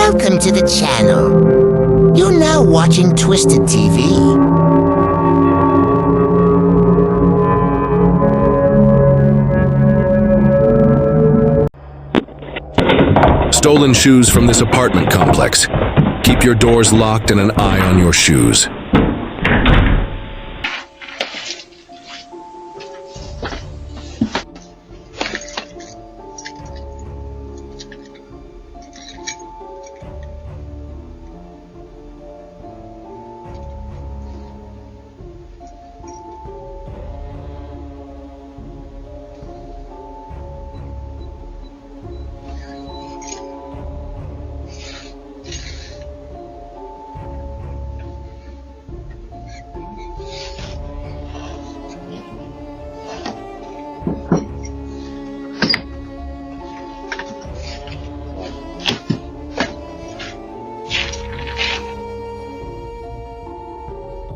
Welcome to the channel. You're now watching Twisted TV. Stolen shoes from this apartment complex. Keep your doors locked and an eye on your shoes.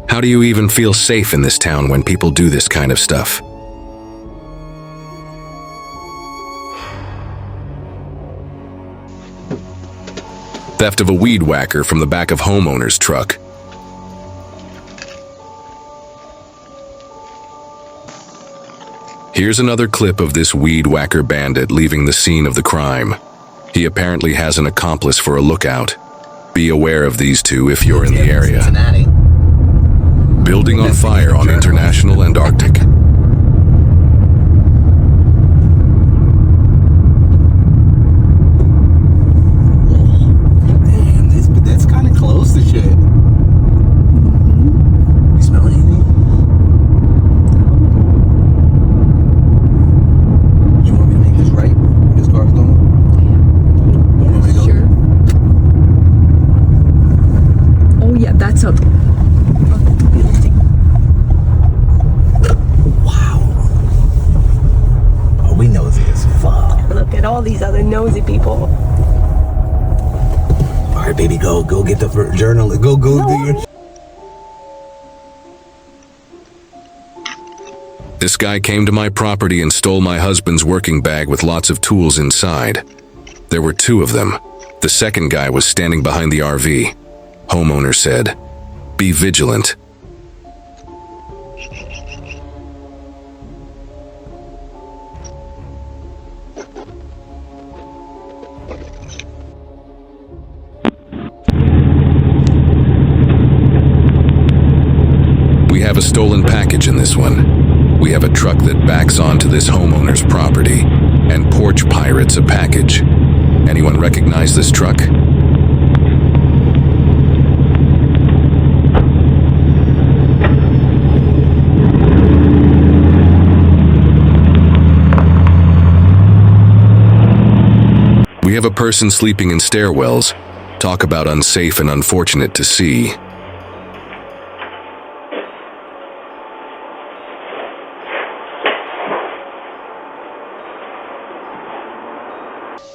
How do you even feel safe in this town when people do this kind of stuff? Theft of a weed whacker from the back of homeowner's truck. Here's another clip of this weed whacker bandit leaving the scene of the crime. He apparently has an accomplice for a lookout. Be aware of these two if you're in the area. Building on fire on International and Arctic. Damn, that's kind of close to shit. You smell anything? Do you want me to make this right? This car's going? You want me to go? Sure. Oh yeah, that's a We nosy as fuck. look at all these other nosy people. All right, baby, go get the journal. Go do your. This guy came to my property and stole my husband's working bag with lots of tools inside. There were two of them. The second guy was standing behind the RV. Homeowner said, "Be vigilant." We have a stolen package in this one. We have a truck that backs onto this homeowner's property and porch pirates a package. Anyone recognize this truck? We have a person sleeping in stairwells. Talk about unsafe and unfortunate to see.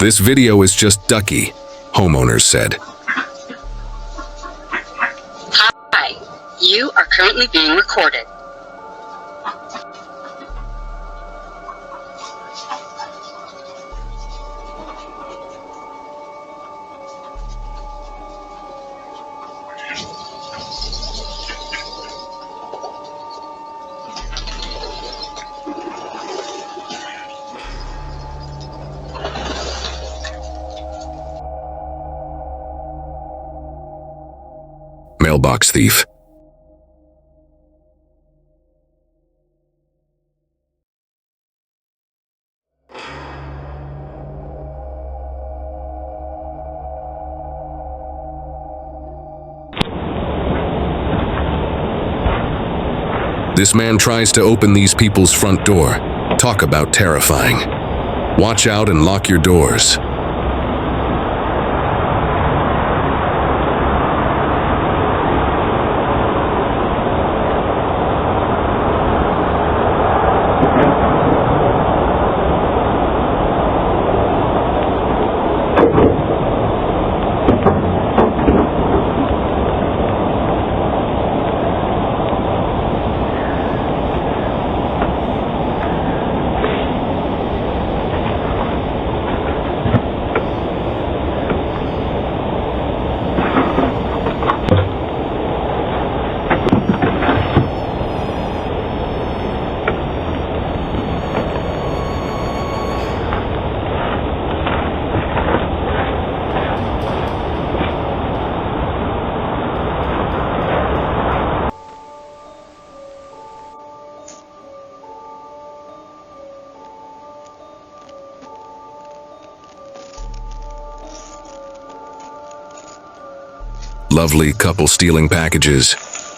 This video is just ducky, homeowners said. Hi, you are currently being recorded. Mailbox thief. This man tries to open these people's front door. Talk about terrifying. Watch out and lock your doors. Lovely couple stealing packages.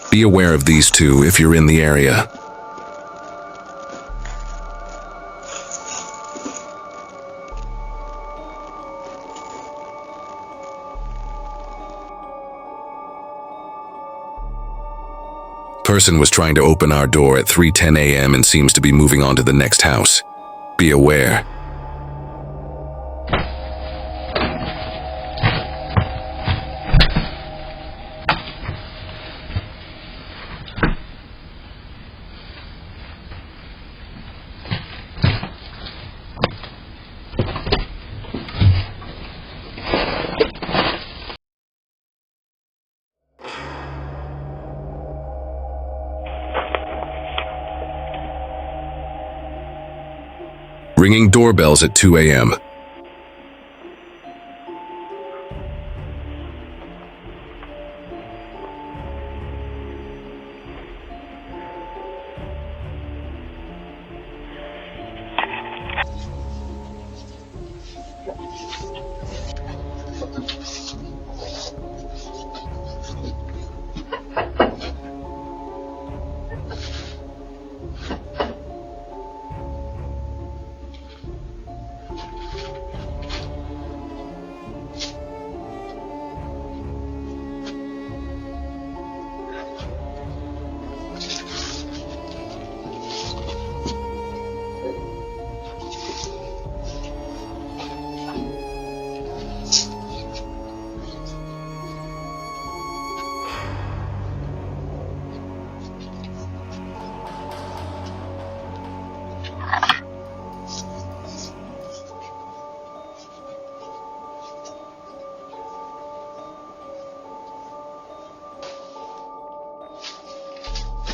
Be aware of these two if you're in the area. Person was trying to open our door at 3:10 a.m. and seems to be moving on to the next house. Be aware. Ringing doorbells at 2 a.m.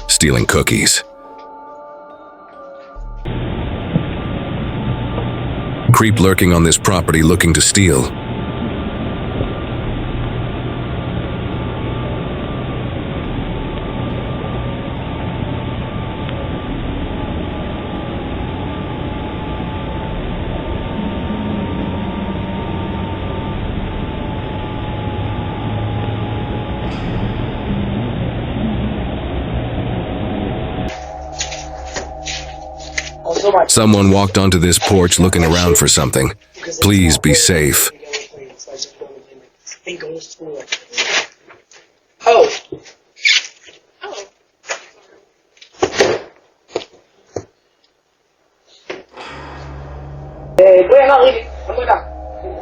Stealing cookies. Creep lurking on this property looking to steal. Someone walked onto this porch looking around for something. Please be safe. Oh.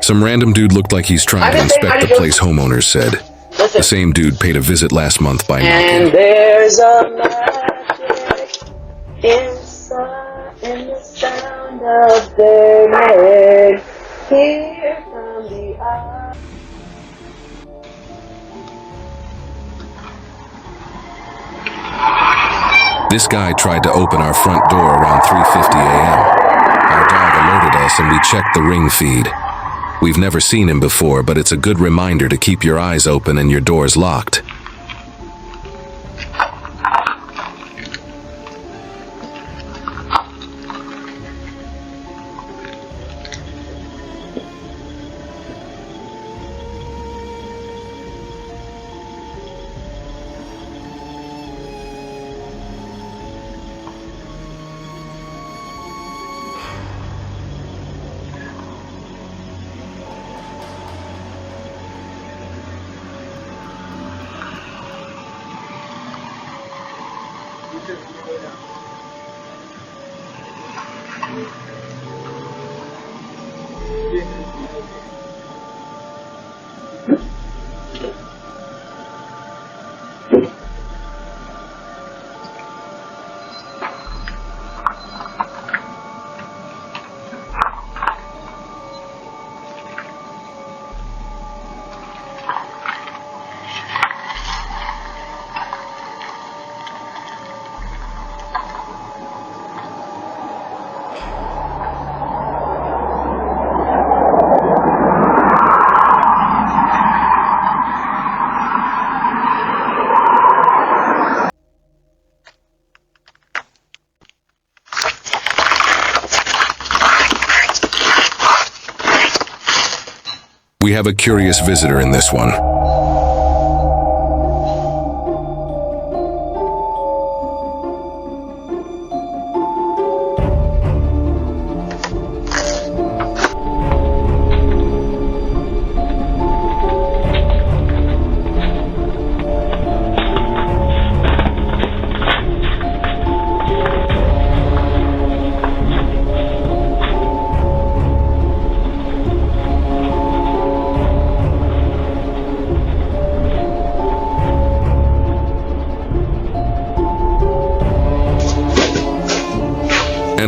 Some random dude looked like he's trying to inspect the place, homeowners said. The same dude paid a visit last month by knocking. And there's a magic inside in the sound of their name. Here from the eye. This guy tried to open our front door around 3:50 a.m. Our dog alerted us and we checked the ring feed. We've never seen him before, but it's a good reminder to keep your eyes open and your doors locked. We have a curious visitor in this one.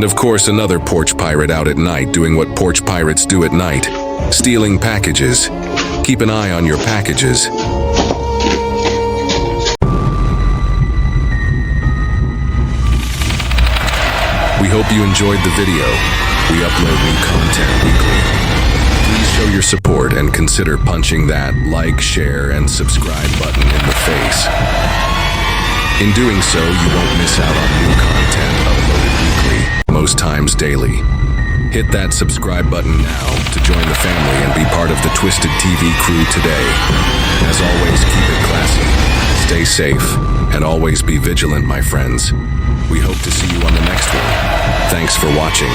And of course, another porch pirate out at night doing what porch pirates do at night, stealing packages. Keep an eye on your packages. We hope you enjoyed the video. We upload new content weekly. Please show your support and consider punching that like, share, and subscribe button in the face. In doing so, you won't miss out on new content uploaded weekly, most times daily. Hit that subscribe button now to join the family and be part of the Twisted TV crew today. As always, keep it classy, stay safe, and always be vigilant, my friends. We hope to see you on the next one. Thanks for watching.